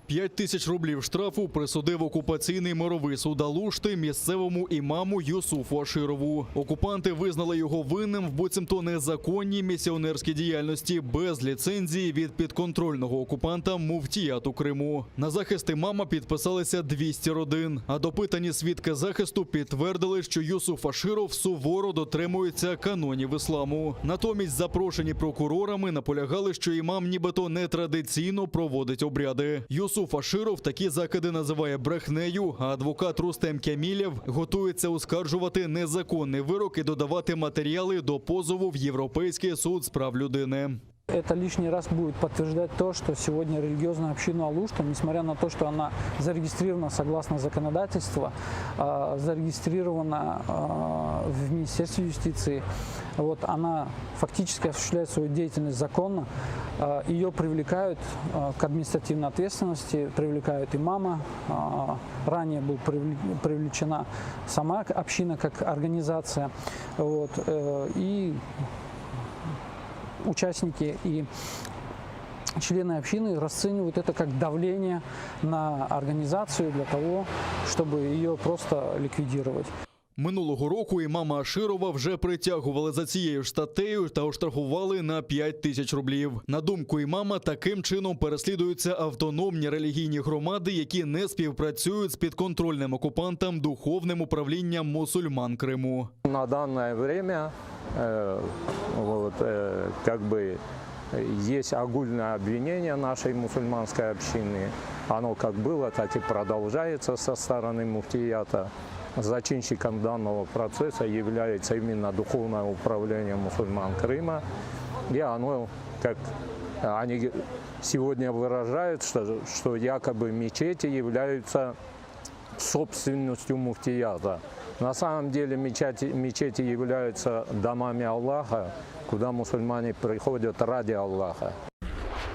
5 тисяч рублів штрафу присудив окупаційний мировий суд Алушти місцевому імаму Юсуфу Аширову. Окупанти визнали його винним в буцімто незаконній місіонерській діяльності без ліцензії від підконтрольного окупанта муфтіяту Криму. На захист імама підписалися 200 родин, а допитані свідки захисту підтвердили, що Юсуф Аширов суворо дотримується канонів ісламу. Натомість запрошені прокурорами наполягали, що імам нібито нетрадиційно проводить обряди. Юсуф Аширов такі закиди називає брехнею, а адвокат Рустем Кямілєв готується оскаржувати незаконний вирок і додавати матеріали до позову в Європейський суд з прав людини. Это лишний раз будет подтверждать то, что сегодня религиозная община Алушта, несмотря на то, что она зарегистрирована согласно законодательству, зарегистрирована в Министерстве юстиции, она фактически осуществляет свою деятельность законно, ее привлекают к административной ответственности, привлекают имама, ранее была привлечена сама община как организация, и участники и члены общины расценивают это как давление на организацию для того, чтобы ее просто ликвидировать. Минулого року імама Аширова вже притягували за цією ж статтею та оштрафували на 5 тисяч рублів. На думку імама, таким чином переслідуються автономні релігійні громади, які не співпрацюють з підконтрольним окупантам духовним управлінням мусульман Криму. На данное время есть огульное обвинение нашей мусульманской общины. Оно как было, так и продолжается со стороны муфтията. Зачинщиком данного процесса является именно Духовное управление мусульман Крыма. И оно, как они сегодня выражают, что якобы мечети являются собственностью муфтията. На самом деле мечети являются домами Аллаха, куда мусульмане приходят ради Аллаха.